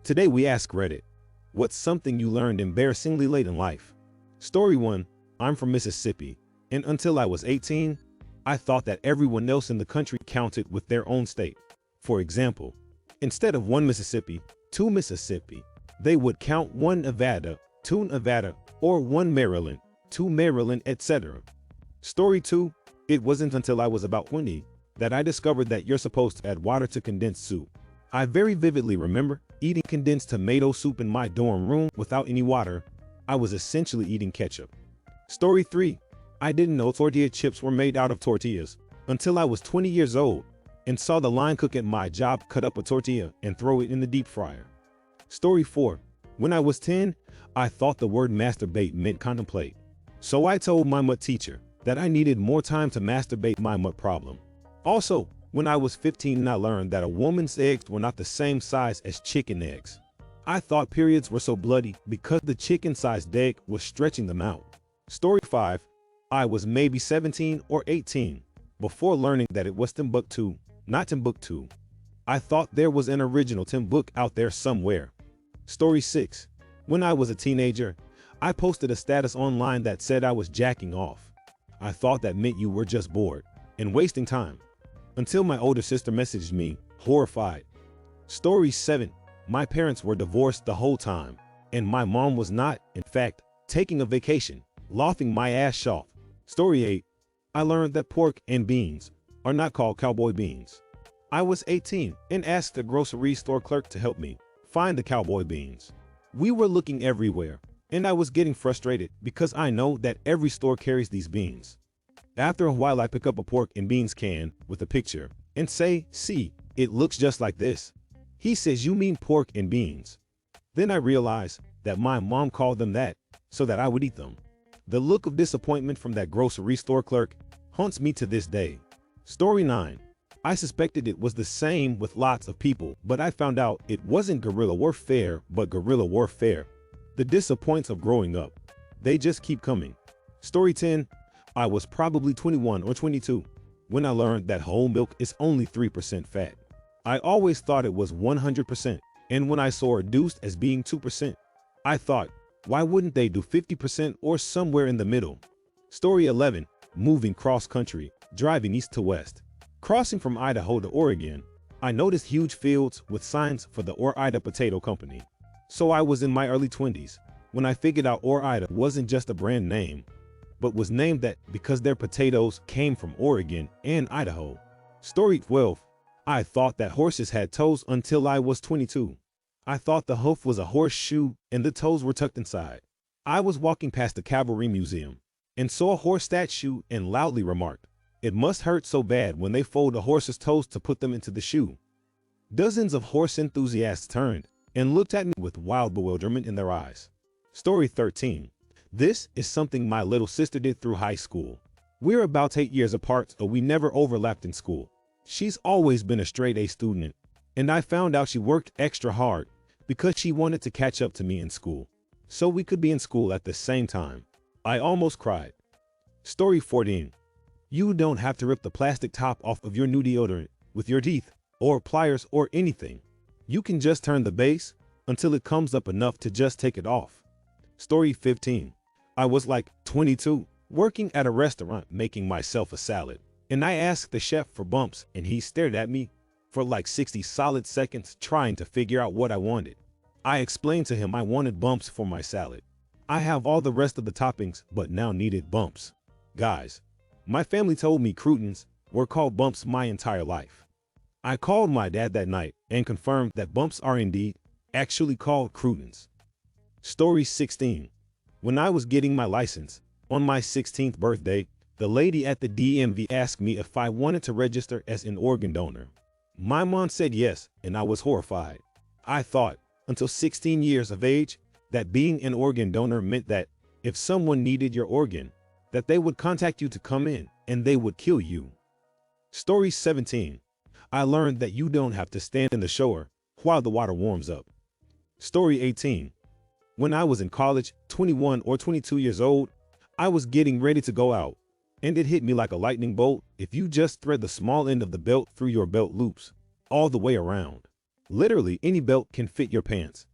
Today we ask Reddit, what's something you learned embarrassingly late in life? Story 1, I'm from Mississippi, and until I was 18, I thought that everyone else in the country counted with their own state. For example, instead of one Mississippi, two Mississippi, they would count one Nevada, two Nevada, or one Maryland, two Maryland, etc. Story 2, it wasn't until I was about 20 that I discovered that you're supposed to add water to condensed soup. I very vividly remember eating condensed tomato soup in my dorm room without any water. I was essentially eating ketchup. Story 3, I didn't know tortilla chips were made out of tortillas until I was 20 years old and saw the line cook at my job cut up a tortilla and throw it in the deep fryer. Story 4, when I was 10, I thought the word masturbate meant contemplate. So I told my MUT teacher that I needed more time to masturbate my MUT problem. Also, when I was 15, I learned that a woman's eggs were not the same size as chicken eggs. I thought periods were so bloody because the chicken-sized egg was stretching them out. Story 5, I was maybe 17 or 18 before learning that it was Timbuktu, not Timbuktu. I thought there was an original Timbuk out there somewhere. Story 6, when I was a teenager, I posted a status online that said I was jacking off. I thought that meant you were just bored and wasting time, until my older sister messaged me, horrified. Story 7, my parents were divorced the whole time, and my mom was not, in fact, taking a vacation, laughing my ass off. Story 8, I learned that pork and beans are not called cowboy beans. I was 18 and asked the grocery store clerk to help me find the cowboy beans. We were looking everywhere, and I was getting frustrated because I know that every store carries these beans. After a while, I pick up a pork and beans can with a picture and say, see, it looks just like this. He says, you mean pork and beans. Then I realized that my mom called them that so that I would eat them. The look of disappointment from that grocery store clerk haunts me to this day. Story 9, I suspected it was the same with lots of people, but I found out it wasn't guerrilla warfare, but guerrilla warfare. The disappointments of growing up, they just keep coming. Story 10, I was probably 21 or 22 when I learned that whole milk is only 3% fat. I always thought it was 100%, and when I saw it reduced as being 2%, I thought, why wouldn't they do 50% or somewhere in the middle? Story 11, moving cross country, driving east to west. Crossing from Idaho to Oregon, I noticed huge fields with signs for the Ore-Ida Potato Company. So I was in my early 20s when I figured out Ore-Ida wasn't just a brand name, but was named that because their potatoes came from Oregon and Idaho. Story 12, I thought that horses had toes until I was 22. I thought the hoof was a horseshoe and the toes were tucked inside. I was walking past the Cavalry Museum and saw a horse statue and loudly remarked, it must hurt so bad when they fold a horse's toes to put them into the shoe. Dozens of horse enthusiasts turned and looked at me with wild bewilderment in their eyes. Story 13, this is something my little sister did through high school. We're about 8 years apart, so we never overlapped in school. She's always been a straight A student, and I found out she worked extra hard because she wanted to catch up to me in school, so we could be in school at the same time. I almost cried. Story 14, you don't have to rip the plastic top off of your new deodorant with your teeth or pliers or anything. You can just turn the base until it comes up enough to just take it off. Story 15, I was like 22, working at a restaurant making myself a salad, and I asked the chef for bumps and he stared at me for like 60 solid seconds trying to figure out what I wanted. I explained to him I wanted bumps for my salad. I have all the rest of the toppings but now needed bumps. Guys, my family told me croutons were called bumps my entire life. I called my dad that night and confirmed that bumps are indeed actually called croutons. Story 16, when I was getting my license on my 16th birthday, the lady at the DMV asked me if I wanted to register as an organ donor. My mom said yes, and I was horrified. I thought, until 16 years of age, that being an organ donor meant that if someone needed your organ, that they would contact you to come in and they would kill you. Story 17, I learned that you don't have to stand in the shower while the water warms up. Story 18, when I was in college, 21 or 22 years old, I was getting ready to go out, and it hit me like a lightning bolt if you just thread the small end of the belt through your belt loops all the way around. Literally any belt can fit your pants.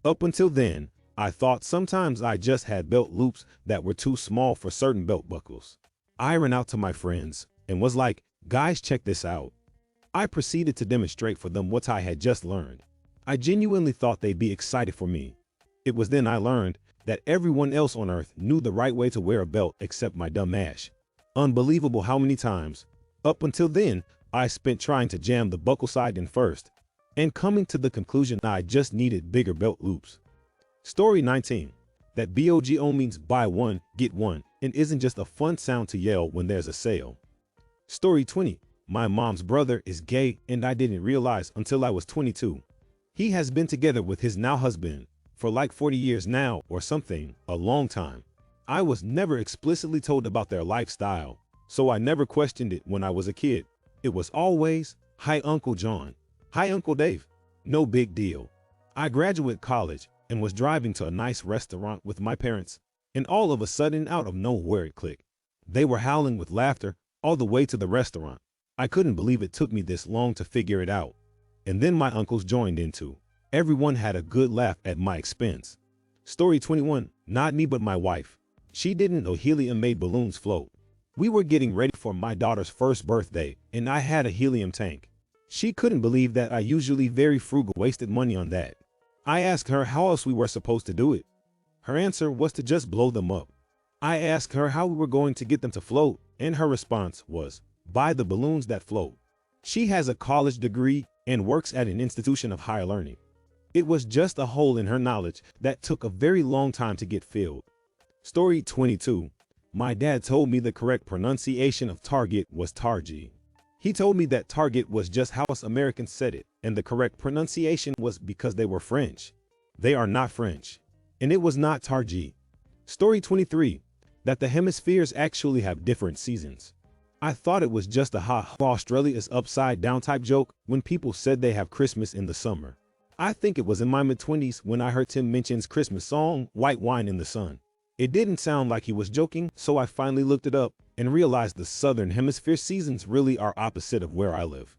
Up until then, I thought sometimes I just had belt loops that were too small for certain belt buckles. I ran out to my friends and was like, guys, check this out. I proceeded to demonstrate for them what I had just learned. I genuinely thought they'd be excited for me. It was then I learned that everyone else on earth knew the right way to wear a belt except my dumb ass. Unbelievable how many times, up until then, I spent trying to jam the buckle side in first, and coming to the conclusion I just needed bigger belt loops. Story 19. That BOGO means buy one, get one, and isn't just a fun sound to yell when there's a sale. Story 20. My mom's brother is gay and I didn't realize until I was 22. He has been together with his now husband for like 40 years now or something, a long time. I was never explicitly told about their lifestyle, so I never questioned it when I was a kid. It was always, hi Uncle John, hi Uncle Dave, no big deal. I graduated college and was driving to a nice restaurant with my parents, and all of a sudden out of nowhere it clicked. They were howling with laughter all the way to the restaurant. I couldn't believe it took me this long to figure it out. And then my uncles joined in too. Everyone had a good laugh at my expense. Story 21, not me but my wife. She didn't know helium made balloons float. We were getting ready for my daughter's first birthday and I had a helium tank. She couldn't believe that I usually very frugal wasted money on that. I asked her how else we were supposed to do it. Her answer was to just blow them up. I asked her how we were going to get them to float, and her response was, buy the balloons that float. She has a college degree and works at an institution of higher learning. It was just a hole in her knowledge that took a very long time to get filled. Story 22. My dad told me the correct pronunciation of Target was Targi. He told me that Target was just how us Americans said it, and the correct pronunciation was because they were French. They are not French. And it was not Targi. Story 23. That the hemispheres actually have different seasons. I thought it was just a Australia is upside down type joke when people said they have Christmas in the summer. I think it was in my mid-20s when I heard Tim mention's Christmas song, White Wine in the Sun. It didn't sound like he was joking, so I finally looked it up and realized the southern hemisphere seasons really are opposite of where I live.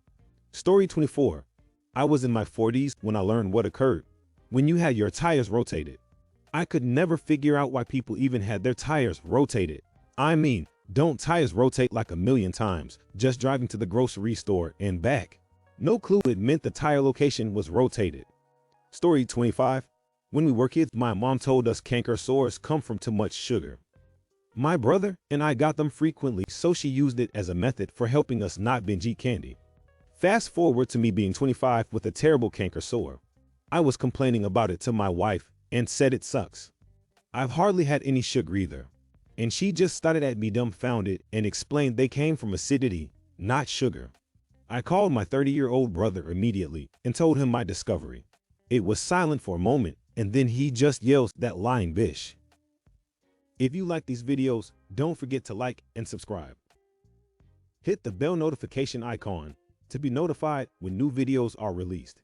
Story 24. I was in my 40s when I learned what occurred when you had your tires rotated. I could never figure out why people even had their tires rotated. I mean, don't tires rotate like a million times, just driving to the grocery store and back? No clue it meant the tire location was rotated. Story 25. When we were kids, my mom told us canker sores come from too much sugar. My brother and I got them frequently, so she used it as a method for helping us not binge eat candy. Fast forward to me being 25 with a terrible canker sore. I was complaining about it to my wife and said it sucks. I've hardly had any sugar either. And she just started at me dumbfounded and explained they came from acidity, not sugar. I called my 30-year-old brother immediately and told him my discovery. It was silent for a moment and then he just yells, that lying bitch. If you like these videos, don't forget to like and subscribe. Hit the bell notification icon to be notified when new videos are released.